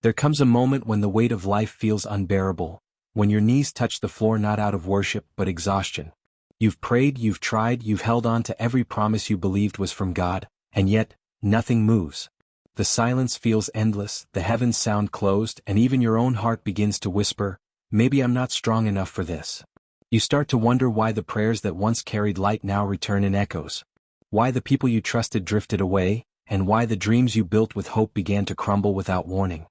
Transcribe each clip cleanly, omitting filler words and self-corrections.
There comes a moment when the weight of life feels unbearable, when your knees touch the floor not out of worship but exhaustion. You've prayed, you've tried, you've held on to every promise you believed was from God, and yet, nothing moves. The silence feels endless, the heavens sound closed, and even your own heart begins to whisper, maybe I'm not strong enough for this. You start to wonder why the prayers that once carried light now return in echoes. Why the people you trusted drifted away, and why the dreams you built with hope began to crumble without warning.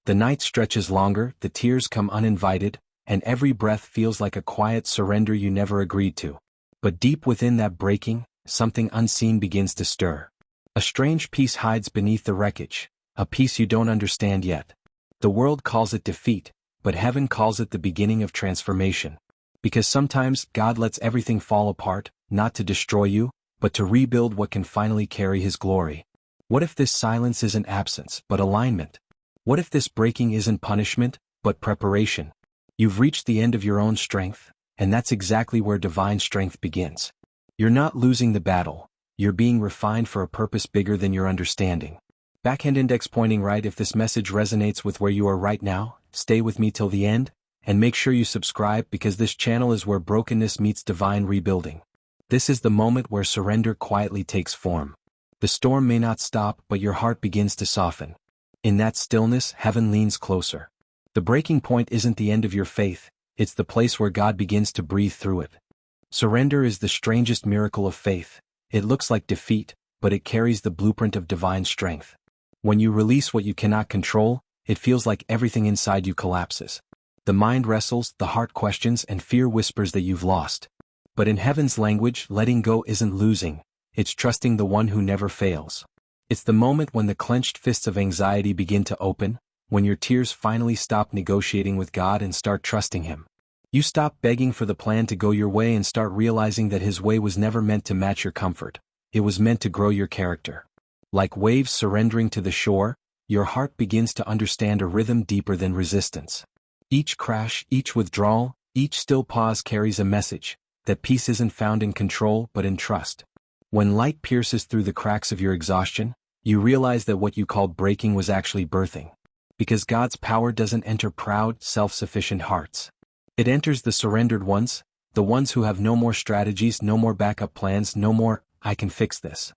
The night stretches longer, the tears come uninvited, and every breath feels like a quiet surrender you never agreed to. But deep within that breaking, something unseen begins to stir. A strange peace hides beneath the wreckage, a peace you don't understand yet. The world calls it defeat, but heaven calls it the beginning of transformation. Because sometimes God lets everything fall apart, not to destroy you, but to rebuild what can finally carry His glory. What if this silence isn't absence, but alignment? What if this breaking isn't punishment, but preparation? You've reached the end of your own strength, and that's exactly where divine strength begins. You're not losing the battle, you're being refined for a purpose bigger than your understanding. Backhand index pointing right. If this message resonates with where you are right now, stay with me till the end, and make sure you subscribe because this channel is where brokenness meets divine rebuilding. This is the moment where surrender quietly takes form. The storm may not stop, but your heart begins to soften. In that stillness, heaven leans closer. The breaking point isn't the end of your faith, it's the place where God begins to breathe through it. Surrender is the strangest miracle of faith. It looks like defeat, but it carries the blueprint of divine strength. When you release what you cannot control, it feels like everything inside you collapses. The mind wrestles, the heart questions, and fear whispers that you've lost. But in heaven's language, letting go isn't losing, it's trusting the one who never fails. It's the moment when the clenched fists of anxiety begin to open, when your tears finally stop negotiating with God and start trusting Him. You stop begging for the plan to go your way and start realizing that His way was never meant to match your comfort, it was meant to grow your character. Like waves surrendering to the shore, your heart begins to understand a rhythm deeper than resistance. Each crash, each withdrawal, each still pause carries a message, that peace isn't found in control but in trust. When light pierces through the cracks of your exhaustion, you realize that what you called breaking was actually birthing. Because God's power doesn't enter proud, self-sufficient hearts. It enters the surrendered ones, the ones who have no more strategies, no more backup plans, no more, I can fix this.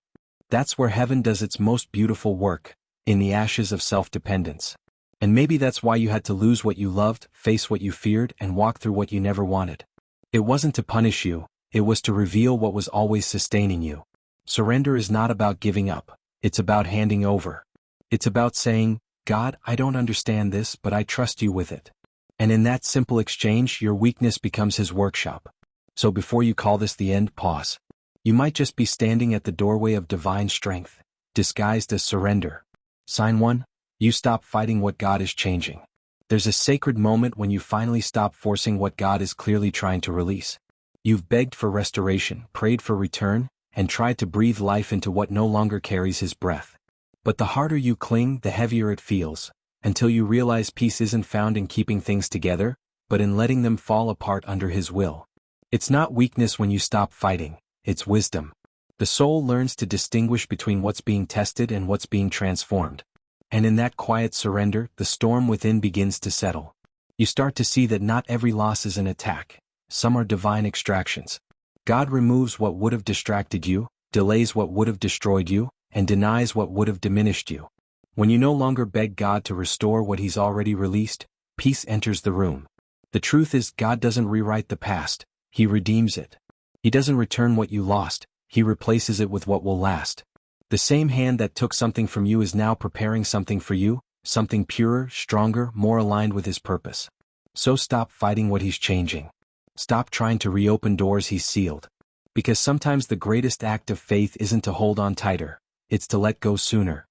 That's where heaven does its most beautiful work, in the ashes of self-dependence. And maybe that's why you had to lose what you loved, face what you feared, and walk through what you never wanted. It wasn't to punish you, it was to reveal what was always sustaining you. Surrender is not about giving up, it's about handing over. It's about saying, God, I don't understand this, but I trust you with it. And in that simple exchange, your weakness becomes His workshop. So before you call this the end, pause. You might just be standing at the doorway of divine strength, disguised as surrender. Sign 1. You stop fighting what God is changing. There's a sacred moment when you finally stop forcing what God is clearly trying to release. You've begged for restoration, prayed for return, and tried to breathe life into what no longer carries His breath. But the harder you cling, the heavier it feels, until you realize peace isn't found in keeping things together, but in letting them fall apart under His will. It's not weakness when you stop fighting, it's wisdom. The soul learns to distinguish between what's being tested and what's being transformed. And in that quiet surrender, the storm within begins to settle. You start to see that not every loss is an attack, some are divine extractions. God removes what would have distracted you, delays what would have destroyed you, and denies what would have diminished you. When you no longer beg God to restore what He's already released, peace enters the room. The truth is, God doesn't rewrite the past, He redeems it. He doesn't return what you lost, He replaces it with what will last. The same hand that took something from you is now preparing something for you, something purer, stronger, more aligned with His purpose. So stop fighting what He's changing. Stop trying to reopen doors He's sealed. Because sometimes the greatest act of faith isn't to hold on tighter, it's to let go sooner.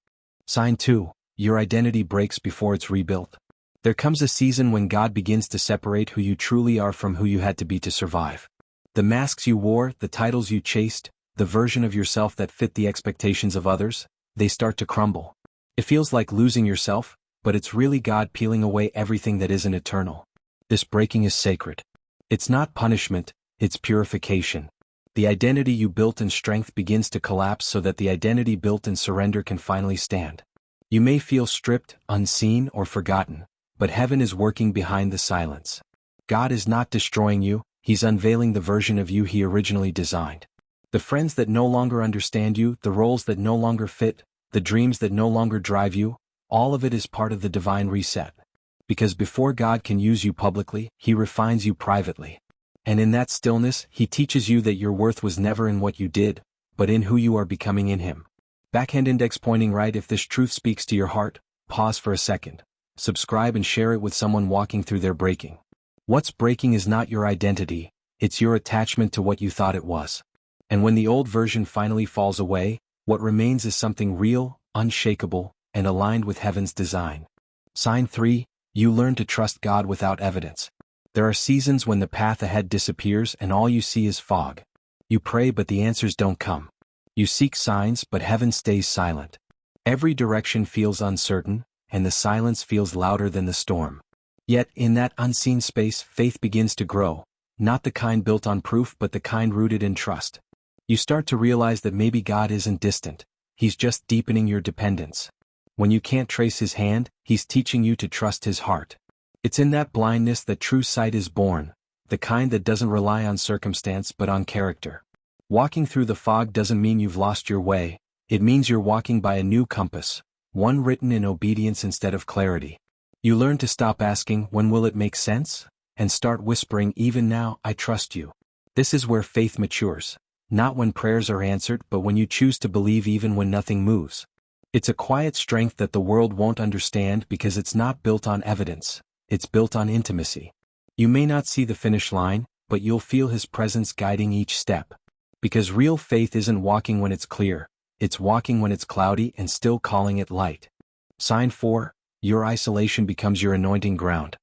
Sign 2. Your identity breaks before it's rebuilt. There comes a season when God begins to separate who you truly are from who you had to be to survive. The masks you wore, the titles you chased, the version of yourself that fit the expectations of others, they start to crumble. It feels like losing yourself, but it's really God peeling away everything that isn't eternal. This breaking is sacred. It's not punishment, it's purification. The identity you built in strength begins to collapse so that the identity built in surrender can finally stand. You may feel stripped, unseen, or forgotten, but heaven is working behind the silence. God is not destroying you, He's unveiling the version of you He originally designed. The friends that no longer understand you, the roles that no longer fit, the dreams that no longer drive you, all of it is part of the divine reset. Because before God can use you publicly, He refines you privately. And in that stillness, He teaches you that your worth was never in what you did, but in who you are becoming in Him. Backhand index pointing right. If this truth speaks to your heart, pause for a second. Subscribe and share it with someone walking through their breaking. What's breaking is not your identity, it's your attachment to what you thought it was. And when the old version finally falls away, what remains is something real, unshakable, and aligned with heaven's design. Sign 3. You learn to trust God without evidence. There are seasons when the path ahead disappears and all you see is fog. You pray but the answers don't come. You seek signs but heaven stays silent. Every direction feels uncertain, and the silence feels louder than the storm. Yet, in that unseen space, faith begins to grow, not the kind built on proof but the kind rooted in trust. You start to realize that maybe God isn't distant, He's just deepening your dependence. When you can't trace His hand, He's teaching you to trust His heart. It's in that blindness that true sight is born, the kind that doesn't rely on circumstance but on character. Walking through the fog doesn't mean you've lost your way, it means you're walking by a new compass, one written in obedience instead of clarity. You learn to stop asking, when will it make sense? And start whispering, even now, I trust you. This is where faith matures, not when prayers are answered but when you choose to believe even when nothing moves. It's a quiet strength that the world won't understand because it's not built on evidence, it's built on intimacy. You may not see the finish line, but you'll feel His presence guiding each step. Because real faith isn't walking when it's clear, it's walking when it's cloudy and still calling it light. Sign 4. Your isolation becomes your anointing ground.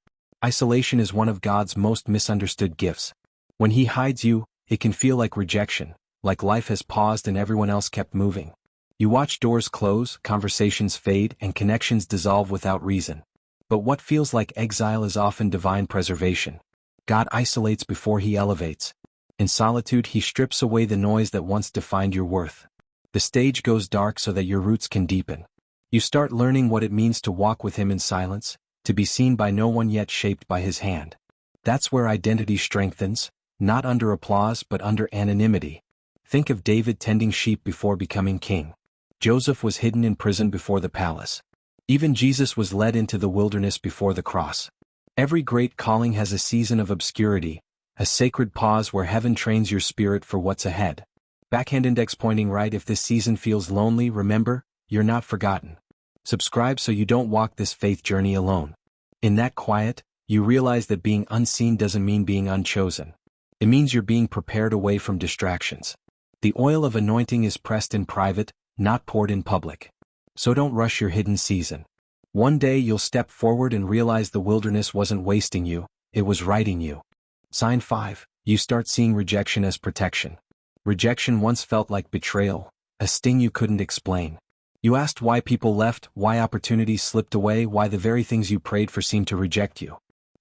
Isolation is one of God's most misunderstood gifts. When He hides you, it can feel like rejection, like life has paused and everyone else kept moving. You watch doors close, conversations fade, and connections dissolve without reason. But what feels like exile is often divine preservation. God isolates before He elevates. In solitude, He strips away the noise that once defined your worth. The stage goes dark so that your roots can deepen. You start learning what it means to walk with Him in silence, to be seen by no one yet shaped by His hand. That's where identity strengthens, not under applause but under anonymity. Think of David tending sheep before becoming king. Joseph was hidden in prison before the palace. Even Jesus was led into the wilderness before the cross. Every great calling has a season of obscurity, a sacred pause where heaven trains your spirit for what's ahead. Backhand index pointing right. If this season feels lonely, remember, you're not forgotten. Subscribe so you don't walk this faith journey alone. In that quiet, you realize that being unseen doesn't mean being unchosen. It means you're being prepared away from distractions. The oil of anointing is pressed in private, not poured in public. So don't rush your hidden season. One day you'll step forward and realize the wilderness wasn't wasting you, it was writing you. Sign 5. You start seeing rejection as protection. Rejection once felt like betrayal, a sting you couldn't explain. You asked why people left, why opportunities slipped away, why the very things you prayed for seemed to reject you.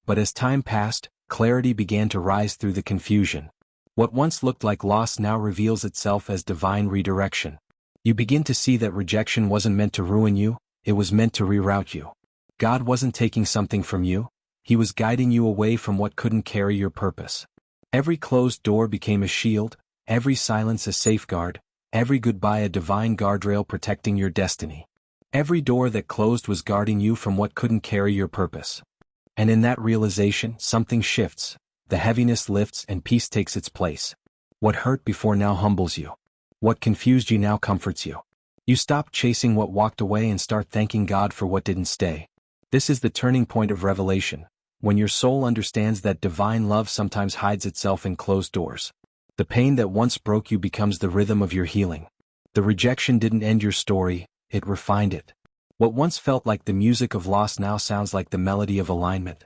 But as time passed, clarity began to rise through the confusion. What once looked like loss now reveals itself as divine redirection. You begin to see that rejection wasn't meant to ruin you, it was meant to reroute you. God wasn't taking something from you, He was guiding you away from what couldn't carry your purpose. Every closed door became a shield, every silence a safeguard, every goodbye a divine guardrail protecting your destiny. Every door that closed was guarding you from what couldn't carry your purpose. And in that realization, something shifts, the heaviness lifts and peace takes its place. What hurt before now humbles you. What confused you now comforts you. You stop chasing what walked away and start thanking God for what didn't stay. This is the turning point of revelation, when your soul understands that divine love sometimes hides itself in closed doors. The pain that once broke you becomes the rhythm of your healing. The rejection didn't end your story, it refined it. What once felt like the music of loss now sounds like the melody of alignment.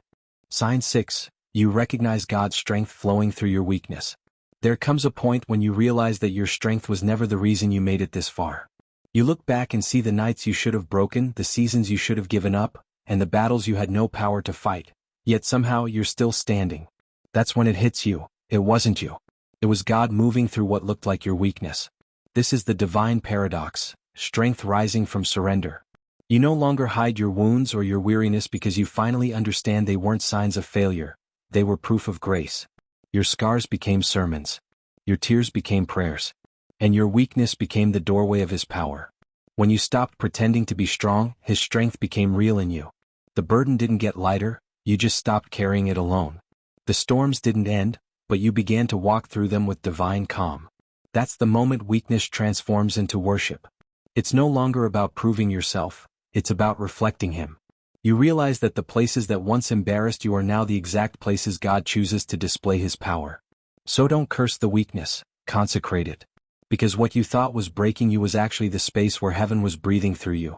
Sign 6. You recognize God's strength flowing through your weakness. There comes a point when you realize that your strength was never the reason you made it this far. You look back and see the nights you should have broken, the seasons you should have given up, and the battles you had no power to fight, yet somehow you're still standing. That's when it hits you, it wasn't you. It was God moving through what looked like your weakness. This is the divine paradox, strength rising from surrender. You no longer hide your wounds or your weariness because you finally understand they weren't signs of failure, they were proof of grace. Your scars became sermons. Your tears became prayers. And your weakness became the doorway of His power. When you stopped pretending to be strong, His strength became real in you. The burden didn't get lighter, you just stopped carrying it alone. The storms didn't end, but you began to walk through them with divine calm. That's the moment weakness transforms into worship. It's no longer about proving yourself, it's about reflecting Him. You realize that the places that once embarrassed you are now the exact places God chooses to display His power. So don't curse the weakness, consecrate it. Because what you thought was breaking you was actually the space where heaven was breathing through you.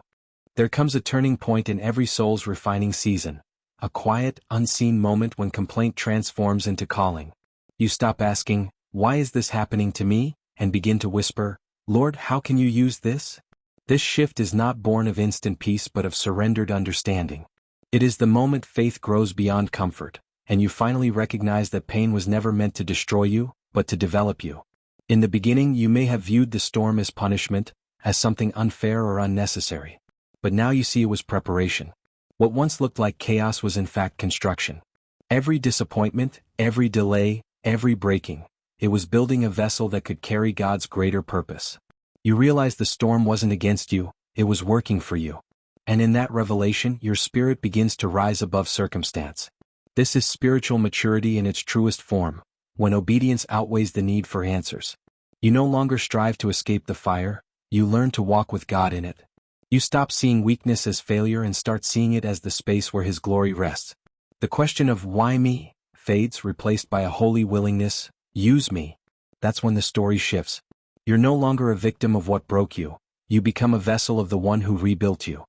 There comes a turning point in every soul's refining season. A quiet, unseen moment when complaint transforms into calling. You stop asking, "Why is this happening to me?" and begin to whisper, "Lord, how can you use this?" This shift is not born of instant peace but of surrendered understanding. It is the moment faith grows beyond comfort, and you finally recognize that pain was never meant to destroy you, but to develop you. In the beginning you may have viewed the storm as punishment, as something unfair or unnecessary. But now you see it was preparation. What once looked like chaos was in fact construction. Every disappointment, every delay, every breaking, it was building a vessel that could carry God's greater purpose. You realize the storm wasn't against you, it was working for you. And in that revelation your spirit begins to rise above circumstance. This is spiritual maturity in its truest form, when obedience outweighs the need for answers. You no longer strive to escape the fire, you learn to walk with God in it. You stop seeing weakness as failure and start seeing it as the space where His glory rests. The question of "why me?" fades, replaced by a holy willingness, "use me." That's when the story shifts. You're no longer a victim of what broke you, you become a vessel of the one who rebuilt you.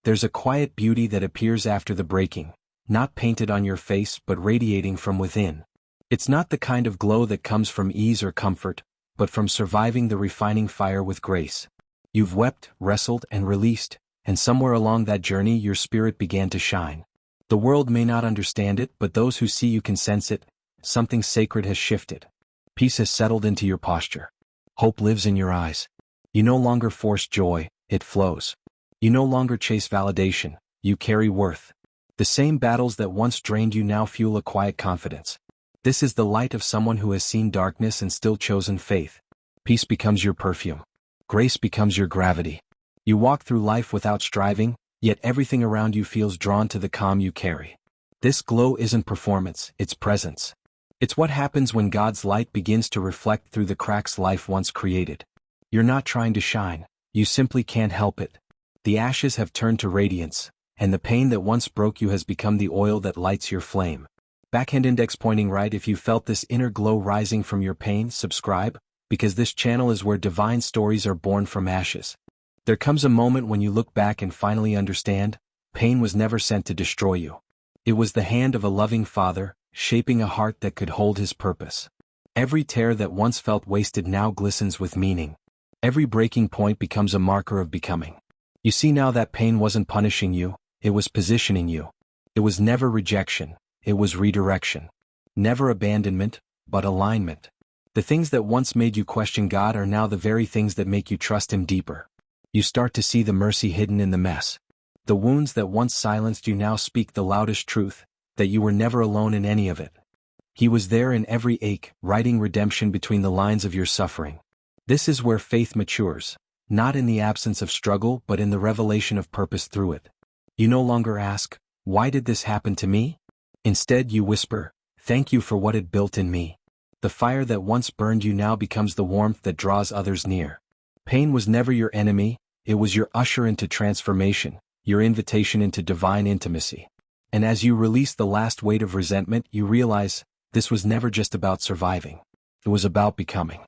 There's a quiet beauty that appears after the breaking, not painted on your face but radiating from within. It's not the kind of glow that comes from ease or comfort, but from surviving the refining fire with grace. You've wept, wrestled, and released, and somewhere along that journey your spirit began to shine. The world may not understand it, but those who see you can sense it. Something sacred has shifted. Peace has settled into your posture. Hope lives in your eyes. You no longer force joy, it flows. You no longer chase validation, you carry worth. The same battles that once drained you now fuel a quiet confidence. This is the light of someone who has seen darkness and still chosen faith. Peace becomes your perfume. Grace becomes your gravity. You walk through life without striving, yet everything around you feels drawn to the calm you carry. This glow isn't performance, it's presence. It's what happens when God's light begins to reflect through the cracks life once created. You're not trying to shine, you simply can't help it. The ashes have turned to radiance, and the pain that once broke you has become the oil that lights your flame. Backhand index pointing right. If you felt this inner glow rising from your pain, subscribe, because this channel is where divine stories are born from ashes. There comes a moment when you look back and finally understand, pain was never sent to destroy you. It was the hand of a loving Father, shaping a heart that could hold His purpose. Every tear that once felt wasted now glistens with meaning. Every breaking point becomes a marker of becoming. You see now that pain wasn't punishing you, it was positioning you. It was never rejection, it was redirection. Never abandonment, but alignment. The things that once made you question God are now the very things that make you trust Him deeper. You start to see the mercy hidden in the mess. The wounds that once silenced you now speak the loudest truth, that you were never alone in any of it. He was there in every ache, writing redemption between the lines of your suffering. This is where faith matures, not in the absence of struggle but in the revelation of purpose through it. You no longer ask, "Why did this happen to me?" Instead you whisper, "Thank you for what it built in me." The fire that once burned you now becomes the warmth that draws others near. Pain was never your enemy, it was your usher into transformation, your invitation into divine intimacy. And as you release the last weight of resentment, you realize, this was never just about surviving. It was about becoming.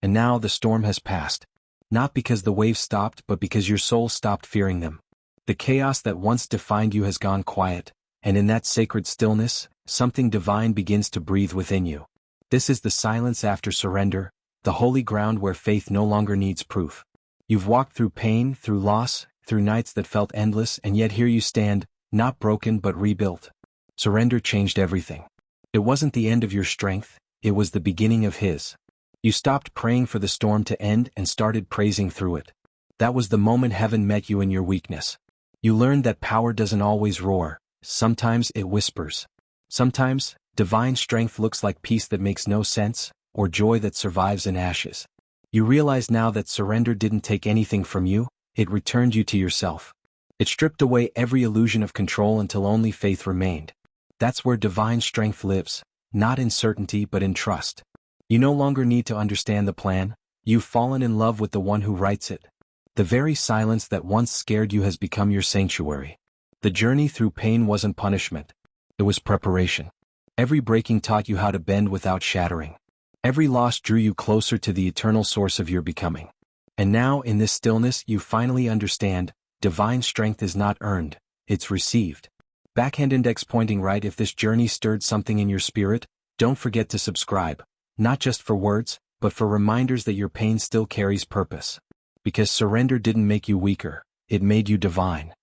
And now the storm has passed. Not because the waves stopped, but because your soul stopped fearing them. The chaos that once defined you has gone quiet, and in that sacred stillness, something divine begins to breathe within you. This is the silence after surrender, the holy ground where faith no longer needs proof. You've walked through pain, through loss, through nights that felt endless, and yet here you stand, not broken but rebuilt. Surrender changed everything. It wasn't the end of your strength, it was the beginning of His. You stopped praying for the storm to end and started praising through it. That was the moment heaven met you in your weakness. You learned that power doesn't always roar, sometimes it whispers. Sometimes, divine strength looks like peace that makes no sense, or joy that survives in ashes. You realize now that surrender didn't take anything from you, it returned you to yourself. It stripped away every illusion of control until only faith remained. That's where divine strength lives, not in certainty but in trust. You no longer need to understand the plan, you've fallen in love with the one who writes it. The very silence that once scared you has become your sanctuary. The journey through pain wasn't punishment. It was preparation. Every breaking taught you how to bend without shattering. Every loss drew you closer to the eternal source of your becoming. And now, in this stillness, you finally understand, divine strength is not earned, it's received. Backhand index pointing right. If this journey stirred something in your spirit, don't forget to subscribe, not just for words, but for reminders that your pain still carries purpose. Because surrender didn't make you weaker, it made you divine.